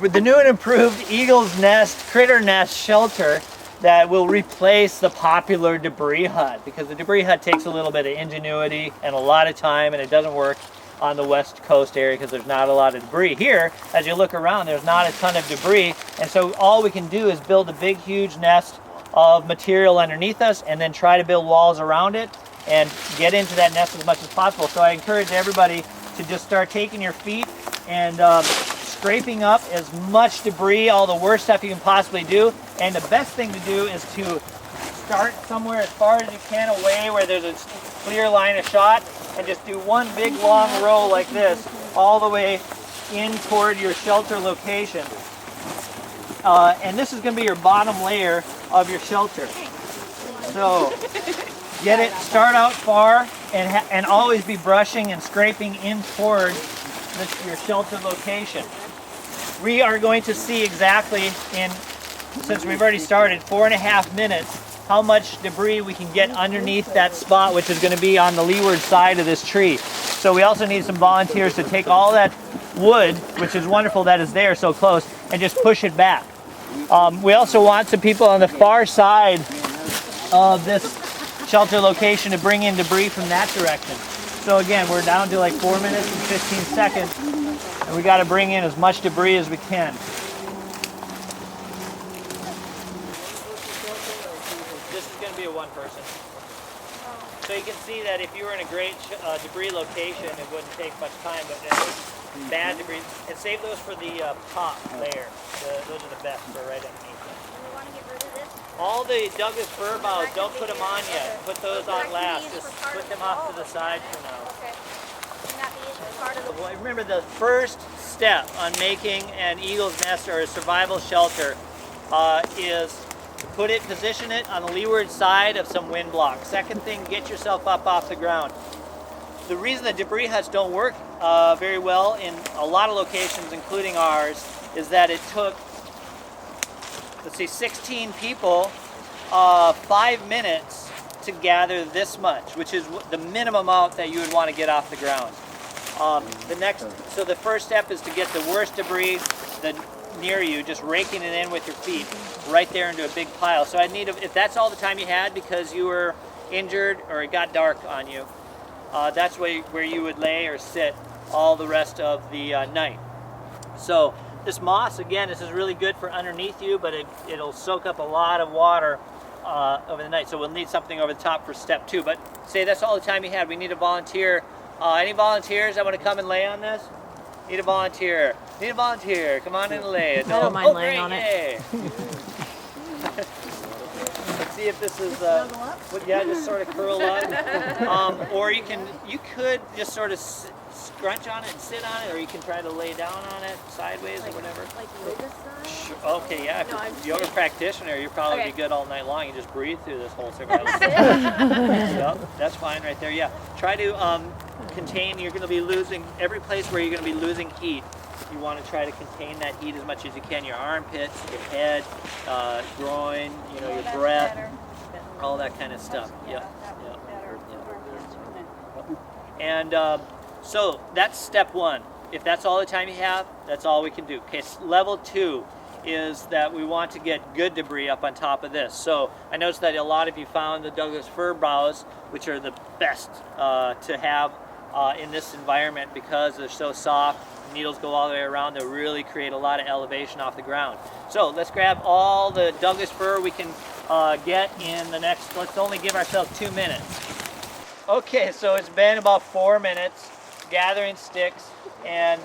with the new and improved Eagle's Nest Critter Nest shelter that will replace the popular debris hut, because the debris hut takes a little bit of ingenuity and a lot of time, and it doesn't work on the west coast area because there's not a lot of debris. Here, as you look around, there's not a ton of debris, and so all we can do is build a big, huge nest of material underneath us and then try to build walls around it and get into that nest as much as possible. So I encourage everybody to just start taking your feet and scraping up as much debris, all the worst stuff you can possibly do. And the best thing to do is to start somewhere as far as you can away where there's a clear line of shot, and just do one big long row like this all the way in toward your shelter location. And this is going to be your bottom layer of your shelter. So get it, start out far, and always be brushing and scraping in toward your shelter location. We are going to see exactly since we've already started, 4.5 minutes, how much debris we can get underneath that spot, which is going to be on the leeward side of this tree. So we also need some volunteers to take all that wood, which is wonderful that is there so close, and just push it back. We also want some people on the far side of this shelter location to bring in debris from that direction. So again, we're down to like 4 minutes and 15 seconds, and we got to bring in as much debris as we can. This is going to be a one person. So you can see that if you were in a great debris location, it wouldn't take much time, but bad debris, and save those for the top layer. Those are the best for right underneath them. Do we want to get rid of this? All the Douglas fir boughs, don't put them on yet. Put those on last. Just put them off to the side for now. Okay. Can that be part of the... Well, remember, the first step on making an eagle's nest or a survival shelter is to position it on the leeward side of some wind blocks. Second thing, get yourself up off the ground. The reason that debris huts don't work very well in a lot of locations, including ours, is that it took, let's see, 16 people 5 minutes to gather this much, which is the minimum amount that you would want to get off the ground. So the first step is to get the worst debris near you, just raking it in with your feet right there into a big pile. So if that's all the time you had because you were injured or it got dark on you, that's where you would lay or sit all the rest of the night. So this moss, again, this is really good for underneath you, but it'll soak up a lot of water over the night. So we'll need something over the top for step 2. But say that's all the time you had. We need a volunteer. Any volunteers that want to come and lay on this? Need a volunteer. Need a volunteer. Come on in and lay it. I don't mind laying on it. Let's see if this is, just sort of curl up. Or you could just sort of scrunch on it and sit on it, or you can try to lay down on it sideways or whatever. Like yoga style? Sure. Okay, yeah. If you're a yoga practitioner, you'll probably be good all night long. You just breathe through this whole survival. Yep, that's fine right there. Yeah. Try to contain. You're going to be losing every place where you're going to be losing heat. You want to try to contain that heat as much as you can. Your armpits, your head, groin, your breath, all that kind of stuff. Yep. And so that's step 1. If that's all the time you have, that's all we can do. Okay, level 2 is that we want to get good debris up on top of this. So I noticed that a lot of you found the Douglas fir boughs, which are the best to have in this environment because they're so soft. The needles go all the way around. They really create a lot of elevation off the ground. So let's grab all the Douglas fir we can get in the next, let's only give ourselves 2 minutes. Okay, so it's been about 4 minutes gathering sticks, and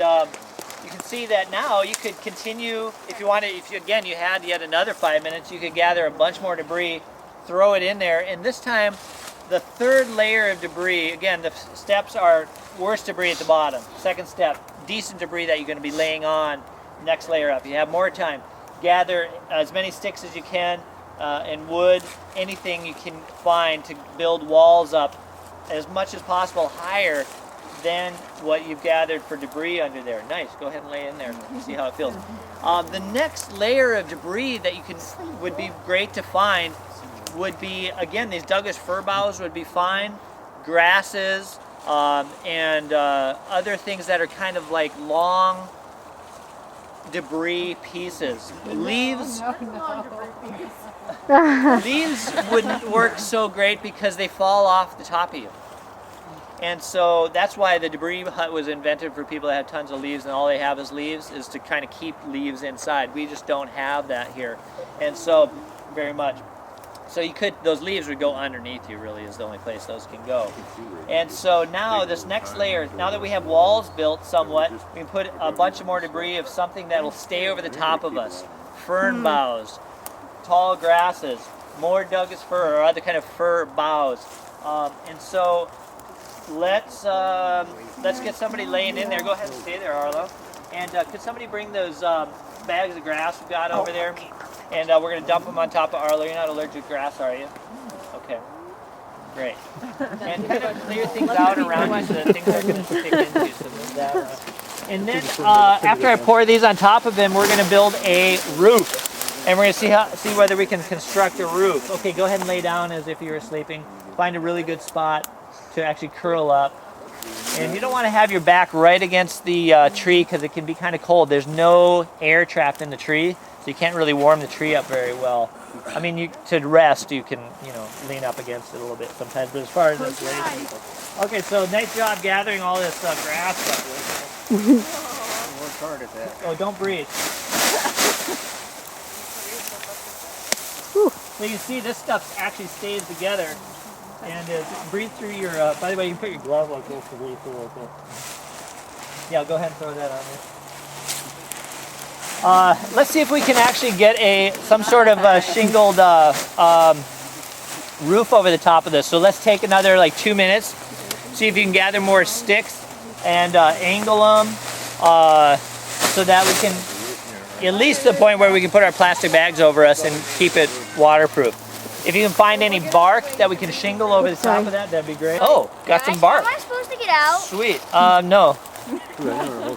you can see that now you could continue if you wanted. If you had yet another 5 minutes, you could gather a bunch more debris, throw it in there, and this time the third layer of debris, again, the steps are worst debris at the bottom. Second step, decent debris that you're going to be laying on. Next layer up. You have more time. Gather as many sticks as you can and wood, anything you can find to build walls up as much as possible higher than what you've gathered for debris under there. Nice. Go ahead and lay in there and see how it feels. The next layer of debris that would be great to find would be, again, these Douglas fir boughs would be fine, grasses, and other things that are kind of like long debris pieces. Leaves leaves wouldn't work so great because they fall off the top of you. And so that's why the debris hut was invented for people that have tons of leaves and all they have is leaves, is to kind of keep leaves inside. We just don't have that here. And so, very much. So you could, those leaves would go underneath you really is the only place those can go. And so now this next layer, now that we have walls built somewhat, we can put a bunch of more debris of something that will stay over the top of us. Fern boughs, tall grasses, more Douglas fir or other kind of fir boughs. And so let's get somebody laying in there. Go ahead and stay there, Arlo. And could somebody bring those bags of grass we've got over there? And we're going to dump them on top of Arlo. You're not allergic to grass, are you? Okay. Great. And kind of clear things out around you so that things are going to stick into. So move that around. And then after I pour these on top of them, we're going to build a roof. And we're going to see whether we can construct a roof. Okay, go ahead and lay down as if you were sleeping. Find a really good spot to actually curl up. And you don't want to have your back right against the tree because it can be kind of cold. There's no air trapped in the tree, so you can't really warm the tree up very well. I mean, to rest, you can, lean up against it a little bit sometimes. But as far as insulation, okay, so nice job gathering all this grass up. Work hard at that. Oh, don't breathe. So you see, this stuff actually stays together. And breathe through your, by the way, you can put your glove like this to breathe through like this. Yeah, go ahead and throw that on there. Let's see if we can actually get some sort of shingled roof over the top of this. So let's take another like 2 minutes, see if you can gather more sticks and angle them so that we can, at least to the point where we can put our plastic bags over us and keep it waterproof. If you can find any bark that we can shingle over the top of that, that'd be great. Oh, got some bark. Am I supposed to get out? Sweet. No.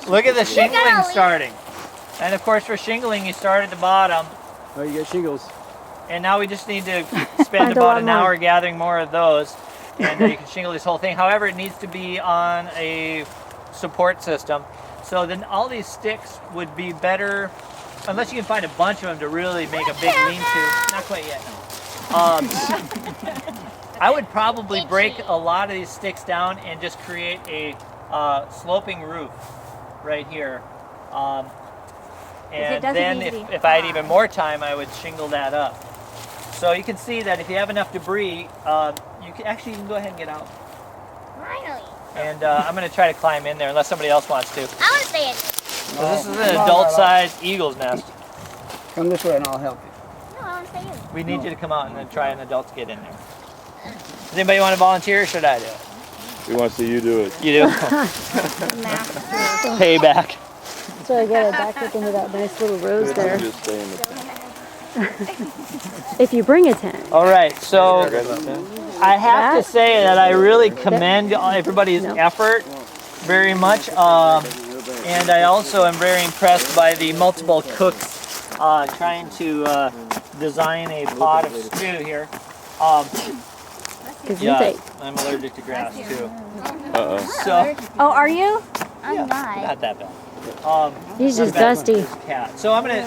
Look at the shingling starting. And of course for shingling, you start at the bottom. Oh, you got shingles. And now we just need to spend about an hour gathering more of those. And you can shingle this whole thing. However, it needs to be on a support system. So then all these sticks would be better, unless you can find a bunch of them to really make a big lean-to. Not quite yet, no. I would probably break a lot of these sticks down and just create a sloping roof right here. And then if I had even more time, I would shingle that up. So you can see that if you have enough debris, you can go ahead and get out. Finally. And I'm going to try to climb in there unless somebody else wants to. I want to stay in. So this is an adult-sized eagle's nest. Come this way and I'll help you. No, I want to stay in. We need you to come out and then try an adult to get in there. Does anybody want to volunteer or should I do it? He wants to you do it. You do? Payback. So I get it back up into that nice little rose there. Just stay in the tent. If you bring a tent. All right, so I have to say that I really commend everybody's effort very much. And I also am very impressed by the multiple cooks trying to design a pot of stew here. Yeah, I'm allergic to grass too. So, Oh, are you? I'm not that bad. He's not just bad dusty. with this cat. So I'm gonna,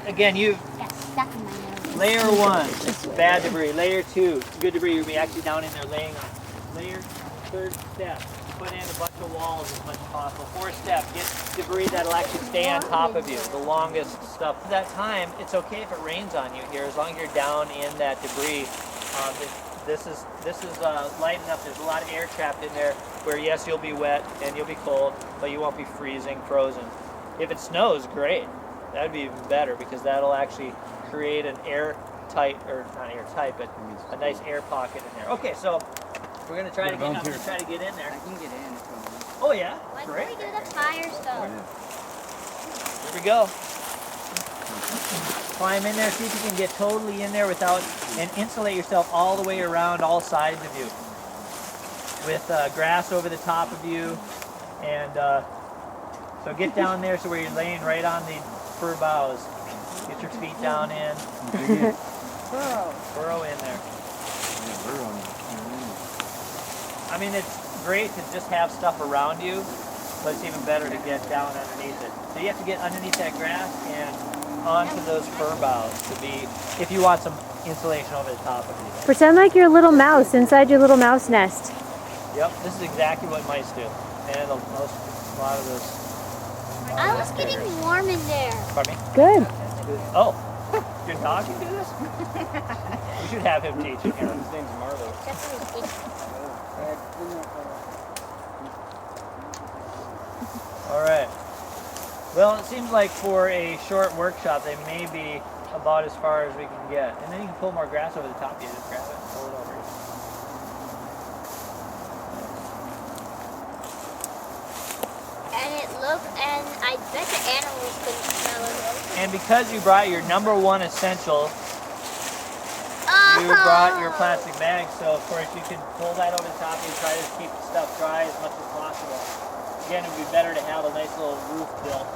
again, got stuck in my nose. layer 1, bad debris. Layer 2, good debris. You'll be actually down in there laying on. Layer 3rd step, put in a bunch of walls as much as possible. 4th step, get debris that'll actually stay on top of you. The longest stuff. At that time, it's okay if it rains on you here, as long as you're down in that debris. This is light enough. There's a lot of air trapped in there where yes, you'll be wet and you'll be cold, but you won't be freezing, frozen. If it snows, great. That'd be even better because that'll actually create an airtight, or not airtight, but a nice air pocket in there. Okay, so we're gonna try to get. I'm gonna try to get in there. I can get in. Oh yeah, Why great. can't we do the fire stuff? Here we go. Climb in there, see if you can get totally in there without, and insulate yourself all the way around all sides of you. With grass over the top of you. And so get down there so where you're laying right on the fir boughs. Get your feet down in. Burrow in there. I mean, it's great to just have stuff around you but it's even better to get down underneath it. So you have to get underneath that grass and onto those fir boughs to be, if you want some insulation over the top of it. Pretend like you're a little mouse inside your little mouse nest. Yep, this is exactly what mice do. And a lot of those. I was getting warm in there. Pardon me? Good. Oh, your dog can do this? We should have him teaching here. His name's Marlo. That's what we did. All right. Well, it seems like for a short workshop, they may be about as far as we can get. And then you can pull more grass over the top. You just grab it and pull it over. And it looked, and I bet the animals couldn't smell it. And because you brought your #1 essential, Oh. you brought your plastic bag. So of course you can pull that over the top and try to keep the stuff dry as much as possible. Again, it would be better to have a nice little roof built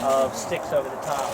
of sticks over the top.